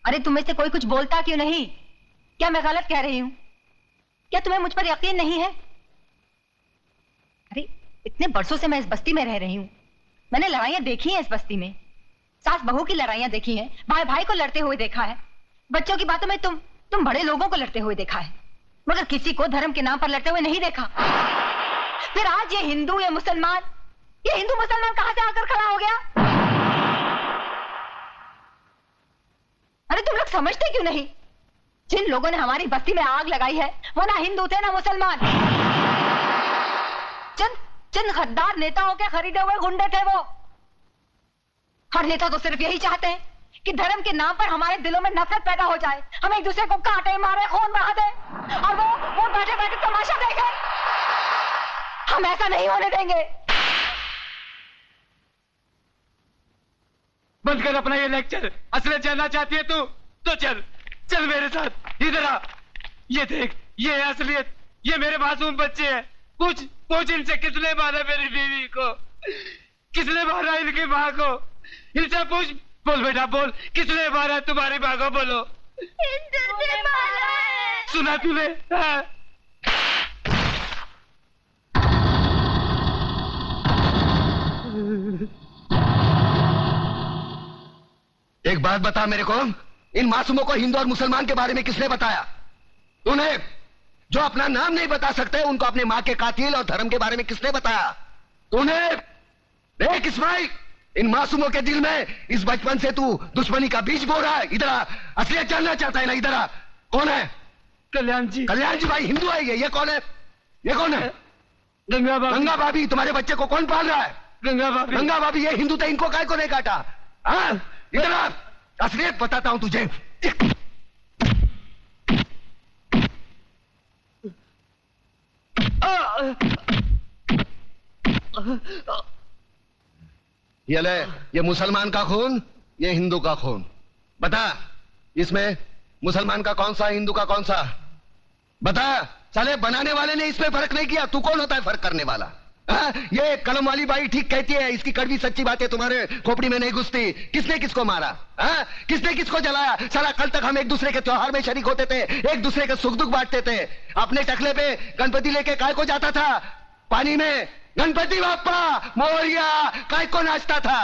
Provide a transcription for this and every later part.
अरे तुम्हें से कोई कुछ बोलता क्यों नहीं? क्या मैं गलत कह रही हूं? क्या तुम्हें मुझ पर यकीन नहीं है? अरे इतने बरसों से मैं इस बस्ती में रह रही हूं। मैंने लड़ाइयां देखी हैं इस बस्ती में, सास बहू की लड़ाइयां देखी हैं, भाई भाई को लड़ते हुए देखा है, बच्चों की बातों में तुम बड़े लोगों को लड़ते हुए देखा है, मगर किसी को धर्म के नाम पर लड़ते हुए नहीं देखा। फिर आज ये हिंदू या मुसलमान, ये हिंदू मुसलमान कहां से आकर खड़ा हो गया? अरे तुम लोग समझते क्यों नहीं? जिन लोगों ने हमारी बस्ती में आग लगाई है वो ना हिंदू थे ना मुसलमान, चंद गद्दार नेताओं के खरीदे हुए गुंडे थे वो। हर नेता तो सिर्फ यही चाहते हैं कि धर्म के नाम पर हमारे दिलों में नफरत पैदा हो जाए, हम एक दूसरे को काटे मारे खून बहा दे और वो बैठे बैठे तमाशा देखे। हम ऐसा नहीं होने देंगे। बंद कर अपना ये लेक्चर। असलियत जानना चाहती है तू तो चल मेरे साथ। इधर आ, ये देख, ये है असलियत। ये मेरे मासूम बच्चे हैं। पूछ इनसे किसने मारा मेरी बीवी को, किसने मारा इनकी माँ को। इनसे पूछ। बोल बेटा बोल, किसने मारा तुम्हारी माँ को? बोलो। हिंदू ने मारा है। सुना तूने? हाँ। एक बात बता मेरे को, इन मासूमों को हिंदू और मुसलमान के बारे में किसने बताया? तूने? जो अपना नाम नहीं बता सकते उनको अपने मां के कातिल और धर्म के बारे में किसने बताया? तूने? देख इस्माइल, इन मासूमों के दिल में इस बचपन से तू दुश्मनी का बीज बो रहा है। इधर आ, असलियत जानना चाहता है ना? इधर आ। कौन है? कल्याण जी। कल्याण जी भाई हिंदू है ये कौन है? ये कौन है? गंगा भाभी। गंगा भाभी। तुम्हारे बच्चे को कौन पाल रहा है? गंगा भाभी। गंगा भाभी ये हिंदू थे, इनको काय को नहीं काटा? हाँ, इधर आ, असलियत बताता हूं तुझे। ये ले, ये मुसलमान का खून, ये हिंदू का खून। बता, इसमें मुसलमान का कौन सा, हिंदू का कौन सा? बता। साले बनाने वाले ने इसमें फर्क नहीं किया, तू कौन होता है फर्क करने वाला? ये कलम वाली बाई ठीक कहती है, इसकी कड़वी सच्ची बातें तुम्हारे खोपड़ी में नहीं घुसती। किसने किसको मारा? किसने किसको जलाया? साला कल तक हम एक दूसरे के त्योहार में शरीक होते थे, एक दूसरे के सुख दुख बांटते थे। अपने टकले पे गणपति लेके काय को जाता था? पानी में गणपति बाप्पा मोरिया काय को नाचता था?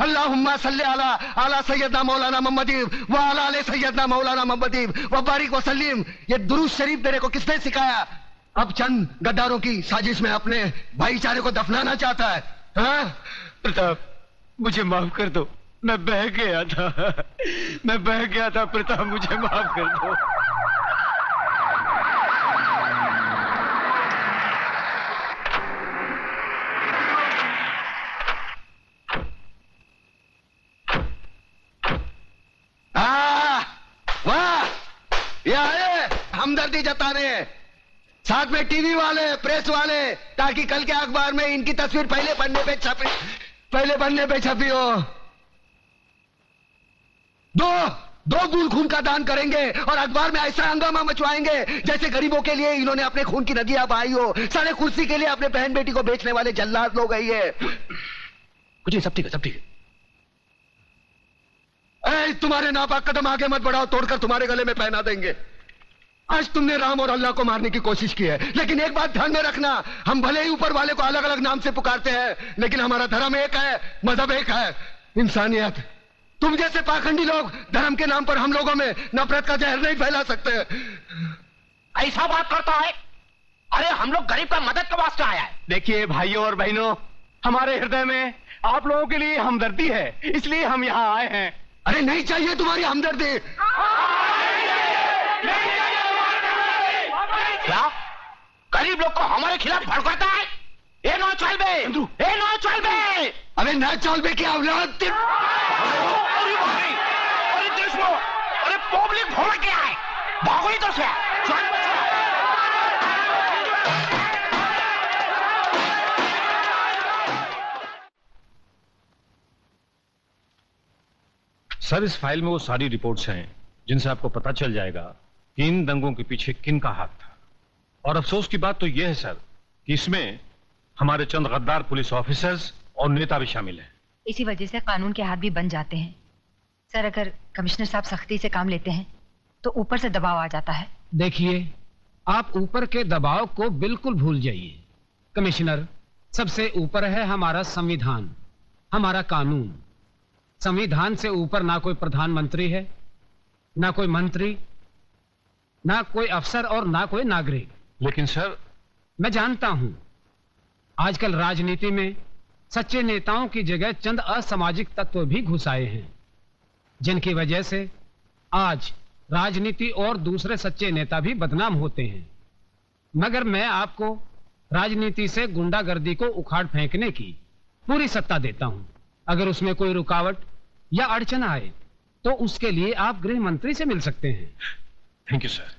अल्लाहुम्मा सल्ली अला सैयदना मौलाना मोहम्मद व अला आले सैयदना मौलाना मोहम्मद व बारिक व सल्लिम। ये दुरूद शरीफ तेरे को किसने सिखाया? अब चंद गद्दारों की साजिश में अपने भाईचारे को दफनाना चाहता है। प्रताप, मुझे माफ कर दो, मैं बह गया था प्रताप, मुझे माफ कर दो। वाह, ये आए हमदर्दी जताने, साथ में टीवी वाले, प्रेस वाले, ताकि कल के अखबार में इनकी तस्वीर पहले पन्ने पे छपी हो। दो बूंद खून का दान करेंगे और अखबार में ऐसा हंगामा मचवाएंगे जैसे गरीबों के लिए इन्होंने अपने खून की नदियां बहाई हो। सारे कुर्सी के लिए अपने बहन बेटी को बेचने वाले जल्लाद लोग है ये। कुछ नहीं, सब ठीक है। तुम्हारे नापाक कदम आगे मत बढ़ाओ, तोड़कर तुम्हारे गले में पहना देंगे। आज तुमने राम और अल्लाह को मारने की कोशिश की है, लेकिन एक बात ध्यान में रखना, हम भले ही ऊपर वाले को अलग अलग नाम से पुकारते हैं, लेकिन हमारा धर्म एक है, मजहब एक है, इंसानियत। तुम जैसे पाखंडी लोग धर्म के नाम पर हम लोगों में नफरत का जहर नहीं फैला सकते। ऐसा बात करता है? अरे हम लोग गरीब का मदद के वास्ते आया है। देखिए भाइयों और बहनों, हमारे हृदय में आप लोगों के लिए हमदर्दी है, इसलिए हम यहाँ आए हैं। अरे नहीं चाहिए तुम्हारी हमदर्दी। क्या गरीब लोग को हमारे खिलाफ भड़काता है? ए नो चलबे, ए नो चलबे। अबे ना चलबे की औलाद। अरे देशो, अरे पब्लिक भोग गया है, भागो इधर से। सर, इस फाइल में वो सारी रिपोर्ट्स हैं जिनसे आपको पता चल जाएगा कि इन दंगों के पीछे किन का हाथ था। और अफसोस की बात तो यह है सर कि इसमें हमारे चंद गद्दार पुलिस ऑफिसर्स और नेता भी शामिल हैं। इसी वजह से कानून के हाथ भी बन जाते हैं। सर, अगर कमिश्नर साहब सख्ती से काम लेते हैं तो ऊपर से दबाव आ जाता है। देखिए, आप ऊपर के दबाव को बिल्कुल भूल जाइए। कमिश्नर, सबसे ऊपर है हमारा संविधान, हमारा कानून। संविधान से ऊपर ना कोई प्रधानमंत्री है, ना कोई मंत्री, ना कोई अफसर और ना कोई नागरिक। लेकिन सर, मैं जानता हूं आजकल राजनीति में सच्चे नेताओं की जगह चंद असामाजिक तत्व भी घुस आए हैं, जिनकी वजह से आज राजनीति और दूसरे सच्चे नेता भी बदनाम होते हैं। मगर मैं आपको राजनीति से गुंडागर्दी को उखाड़ फेंकने की पूरी सत्ता देता हूं। अगर उसमें कोई रुकावट या अड़चन आए तो उसके लिए आप गृह मंत्री से मिल सकते हैं। Thank you sir.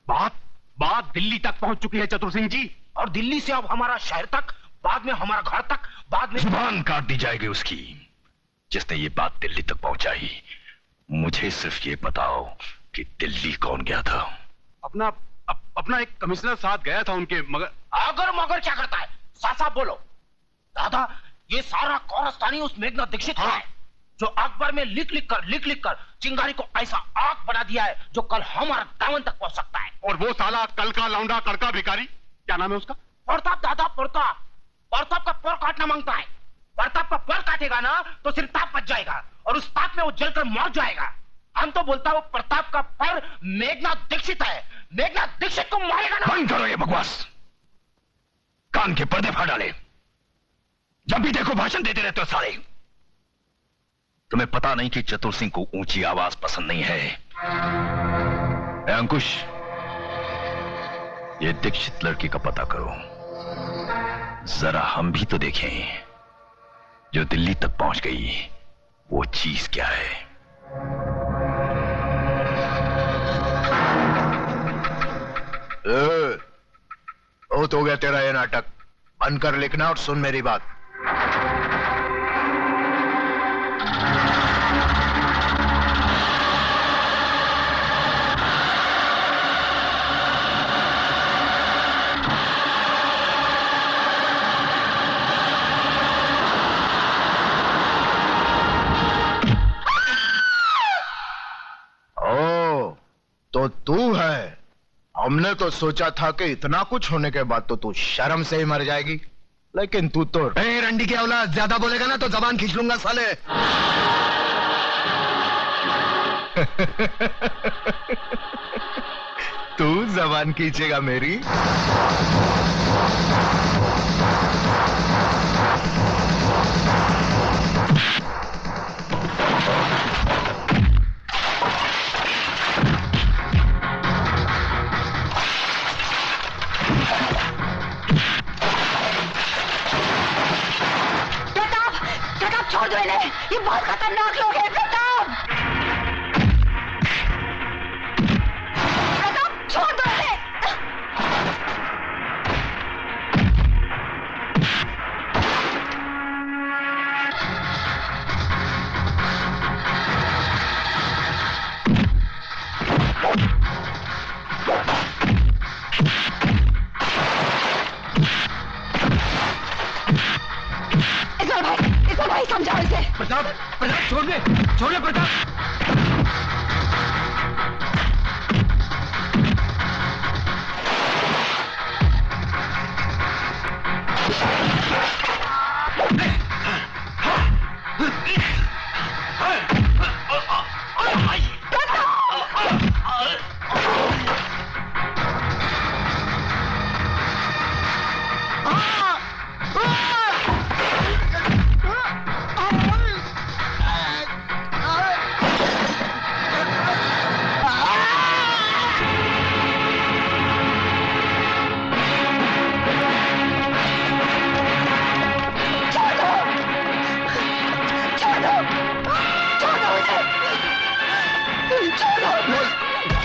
बात दिल्ली तक पहुंच चुकी है चतुर सिंह जी, और दिल्ली से अब हमारा शहर तक, बाद में हमारा घर तक, बाद में जुबान काट दी जाएगी उसकी। जिसने ये बात दिल्ली तक पहुंचाई, मुझे सिर्फ ये बताओ कि दिल्ली कौन गया था? अपना एक कमिश्नर साथ गया था उनके, मगर अगर मगर क्या करता है? साफ साफ बोलो। दादा, ये सारा कौरस्तानी उस मेघना दीक्षित का है, जो अखबार में लिख लिख कर चिंगारी को ऐसा आग बना दिया है जो कल हमारा दामन तक पहुंच सकता है। और वो साला कल का लौंडा कड़का भिखारी, क्या नाम है उसका? प्रताप। दादा, प्रताप का पर काटना मांगता है। प्रताप का पर काटेगा ना तो सिर्फ ताप बच जाएगा, और उस ताप में वो जलकर मर जाएगा। हम तो बोलता वो प्रताप का पर मेघना दीक्षित है, मेघना दीक्षित को मारेगा ना। बंद करो ये बकवास, कान के पर्दे फाड़ डाले। जब भी देखो भाषण देते रहते हो साले। तुम्हें पता नहीं कि चतुर सिंह को ऊंची आवाज पसंद नहीं है? अंकुश, ये दीक्षित लड़की का पता करो, जरा हम भी तो देखें जो दिल्ली तक पहुंच गई वो चीज क्या है। बहुत हो गया तेरा ये नाटक, बंद कर लिखना और सुन मेरी बात। तो तू है? हमने तो सोचा था कि इतना कुछ होने के बाद तो तू शर्म से ही मर जाएगी, लेकिन तू तो रंडी की औलाद, ज्यादा बोलेगा ना तो जबान खींच लूंगा साले। तू जबान खींचेगा मेरी? छोड़ दो इन्हें, ये बहुत खतरनाक लोग हैं। प्रताप, छोड़ दो इन्हें। भाई समझाओ इसे। प्रताप, छोड़ दे प्रताप।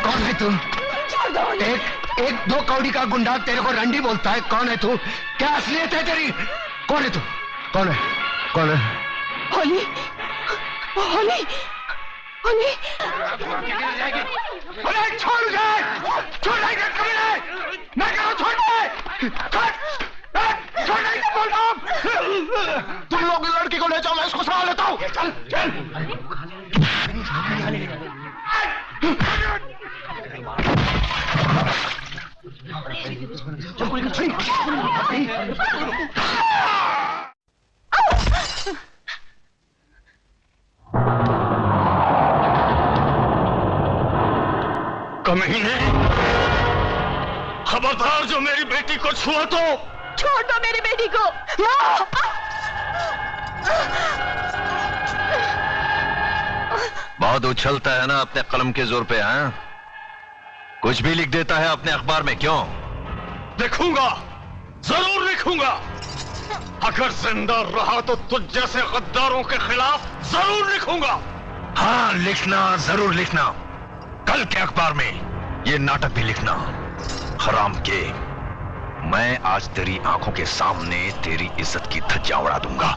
कौन है तू? एक दो कौड़ी का गुंडा तेरे को रंडी बोलता है। कौन है तू? क्या असलियत है तेरी? कौन है तू? कौन है? होली, छोड़ जाए, मैं कह रहा हूं छोड़ दे, छोड़ नहीं बोल रहा हूं। तुम लोग लड़की को ले जाओ, मैं इसको संभाल लेता हूं। चल कमीने, खबरदार जो मेरी बेटी को छुआ तो छोड़ दो मेरी बेटी को। बहुत उछलता है ना अपने कलम के जोर पे, हाँ? कुछ भी लिख देता है अपने अखबार में, क्यों? लिखूंगा, जरूर लिखूंगा। अगर जिंदा रहा तो तुझ जैसे गद्दारों के खिलाफ जरूर लिखूंगा। हाँ, लिखना, जरूर लिखना। कल के अखबार में ये नाटक भी लिखना। हराम के, मैं आज तेरी आंखों के सामने तेरी इज्जत की धज्जियां उड़ा दूंगा।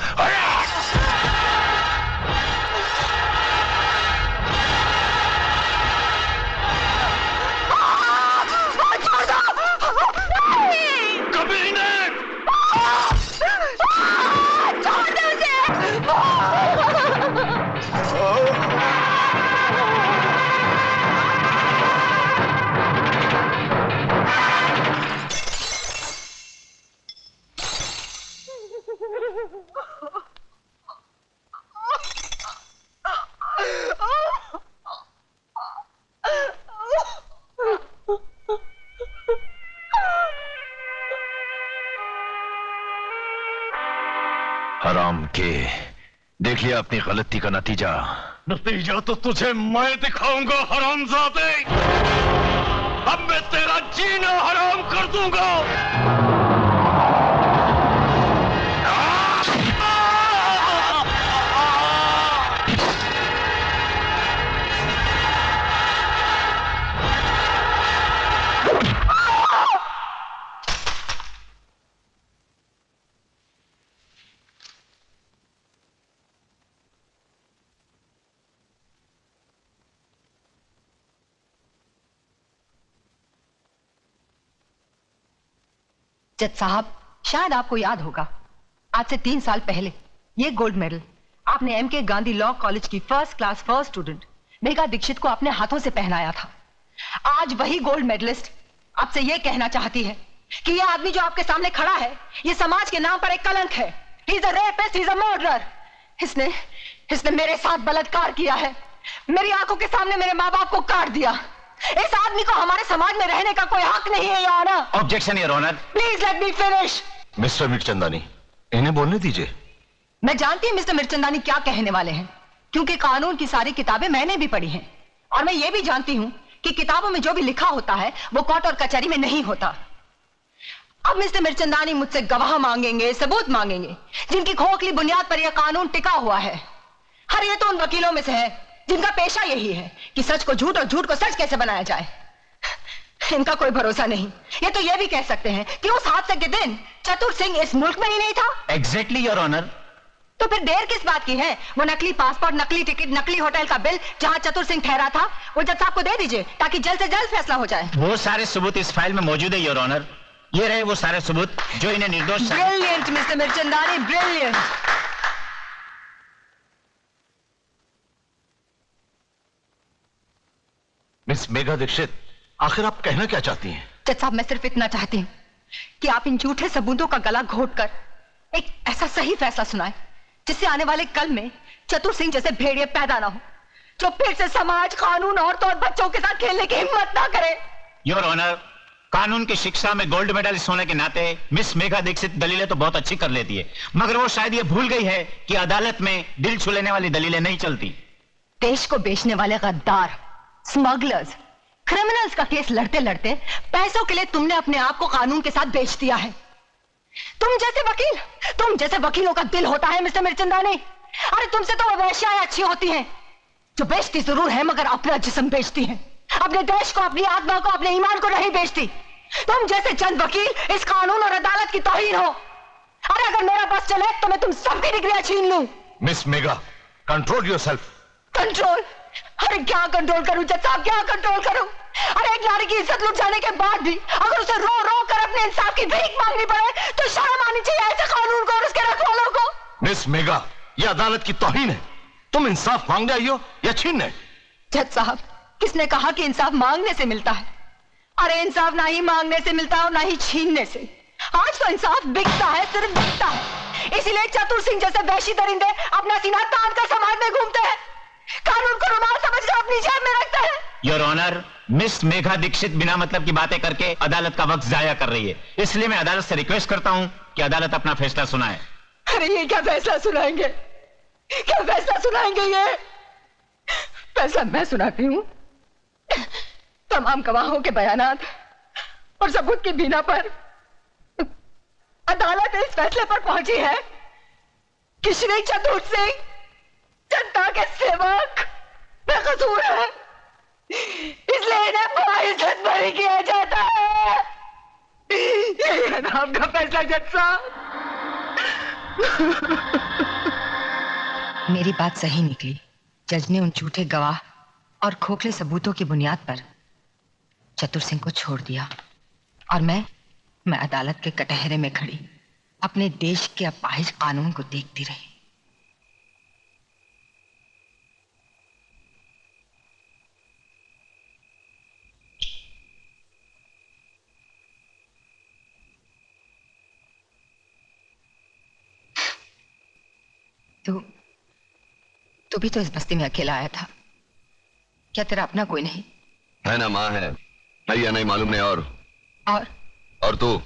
कभी नहीं। हराम के, देख लिया अपनी गलती का नतीजा। नतीजा तो तुझे मैं दिखाऊंगा हरामजादे। अब मैं तेरा जीना हराम कर दूंगा। जज साहब, शायद आपको याद होगा, आज से 3 साल पहले ये गोल्ड मेडल आपने एमके गांधी लॉ कॉलेज की first class first student Megha Dikshit को अपने हाथों से पहनाया था। आज वही गोल्ड मेडलिस्ट आपसे ये कहना चाहती है कि ये आदमी जो आपके सामने खड़ा है, ये समाज के नाम पर एक कलंक है। He is a rapist, he is a murderer. इसने मेरे साथ बलात्कार किया है, मेरी आंखों के सामने मेरे माँ बाप को काट दिया। इस आदमी को हमारे समाज में रहने का कोई हक नहीं है, your honour. Objection, your honour. Please let me finish. Mister Mirchandani, इन्हें बोलने दीजिए। मैं जानती हूँ मिस्टर मिर्चंदानी क्या कहने वाले हैं, क्योंकि कानून की सारी किताबें मैंने भी पढ़ी हैं, और मैं ये भी जानती हूँ कि किताबों में जो भी लिखा होता है वो कोर्ट और कचहरी में नहीं होता। अब मिस्टर मिर्चंदानी मुझसे गवाह मांगेंगे, सबूत मांगेंगे, जिनकी खोखली बुनियाद पर यह कानून टिका हुआ है। हर ये तो उन वकीलों में से है जिनका पेशा यही है कि सच को झूठ और झूठ को सच कैसे बनाया जाए। इनका कोई भरोसा नहीं। ये तो ये भी कह सकते हैं कि उस हादसे के दिन चतुर सिंह इस मुल्क में ही नहीं था। Exactly, your honour. तो फिर देर किस बात की है? वो नकली पासपोर्ट, नकली टिकट, नकली होटल का बिल जहां चतुर सिंह ठहरा था, वो जज साहब को दे दीजिए ताकि जल्द से जल्द फैसला हो जाए। वो सारे सबूत इस फाइल में मौजूद है, योर ऑनर। ये रहे वो सारे सबूत जो इन्हें निर्दोष। Brilliant mister Mirchandani, brilliant. Miss Megha Dikshit, आखिर आप कहना क्या चाहती हैं? जज साहब, मैं सिर्फ इतना चाहती हूँ कि आप इन झूठे सबूतों का गला घोटकर एक ऐसा सही फैसला सुनाएं जिससे आने वाले कल में चतुर सिंह जैसे भेड़िए पैदा ना हो, जो फिर से समाज, कानून, औरतों और बच्चों के साथ खेलने की हिम्मत ना करे। योर ऑनर, कानून की शिक्षा में गोल्ड मेडलिस्ट होने के नाते मिस मेघा दीक्षित दलीलें तो बहुत अच्छी कर लेती है, मगर वो शायद ये भूल गई है कि अदालत में दिल छू लेने वाली दलीलें नहीं चलती। देश को बेचने वाले गद्दार, स्मगलर्स, क्रिमिनल्स का केस लड़ते लड़ते पैसों के लिए तुमने अपने आप को कानून के साथ बेच दिया है। तुम जैसे वकीलों का दिल होता है मिस्टर मिर्चंदानी। अरे तुमसे तो वो वेश्याएं अच्छी होती हैं जो बेचती जरूर है मगर अपना जिस्म बेचती हैं, अपने देश को, अपनी आत्मा को, अपने ईमान को नहीं बेचती। तुम जैसे चंद वकील इस कानून और अदालत की तौहीन हो। अरे अगर मेरा बस चले तो मैं तुम सबकी डिग्रियां छीन लूं। Miss Megha, control yourself. Control? अरे क्या कंट्रोल करूं जज साहब, क्या कंट्रोल करूं? अरे एक नारी की इज्जत लुट जाने के बाद भी अगर उसे रो रो कर अपने इंसाफ की भीख मांगनी पड़े तो शर्म आनी चाहिए ऐसे कानून को और उसके रखवालों को। मिस मेघा, यह अदालत की तौहीन है। तुम इंसाफ मांगने आई हो या छीनने? जज साहब, किसने कहा कि इंसाफ मांगने से मिलता है? अरे इंसाफ ना ही मांगने से मिलता है और ना ही छीनने से। आज तो इंसाफ बिकता है, सिर्फ बिकता है। इसीलिए चतुर सिंह जैसे वैशी दरिंदे अपना सीना तान कर समाज में घूमते हैं, कानून को रुमाल समझकर अपनी जेब में रखते हैं। Your honour, miss Megha Dikshit बिना मतलब की बातें करके अदालत का वक्त जाया कर रही है, इसलिए मैं अदालत से रिक्वेस्ट करता हूं कि अदालत अपना फैसला सुनाए। अरे ये क्या फैसला सुनाएंगे, क्या फैसला सुनाएंगे? ये फैसला मैं सुनाती हूँ। तमाम गवाहों के बयानात और सबूत की बिना पर अदालत इस फैसले पर पहुंची है कि श्री चतुर सिंह जनता के सेवक बेकसूर है, इसलिए इन्हें बाइज्जत बरी किया जाता है। ये नाम का फैसला जज साहब। मेरी बात सही निकली। जज ने उन झूठे गवाह और खोखले सबूतों की बुनियाद पर चतुर सिंह को छोड़ दिया और मैं अदालत के कटहरे में खड़ी अपने देश के अपाहिज कानून को देखती रही। तू भी तो इस बस्ती में अकेला आया था, क्या तेरा अपना कोई नहीं? है ना, माँ है, या नहीं मालूम नहीं। और तू?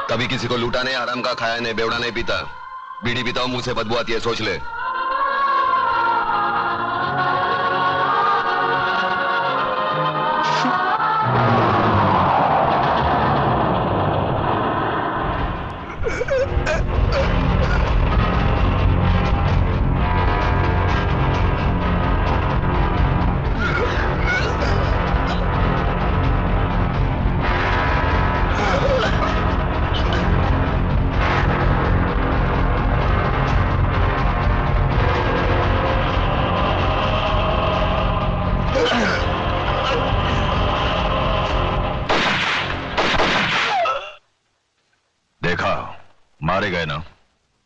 कभी किसी को लूटा नहीं, हराम का खाया नहीं, बेवड़ा नहीं पीता, बीड़ी पीता हूं, मुंह से बदबू आती है, सोच ले। देखा, मारे गए ना।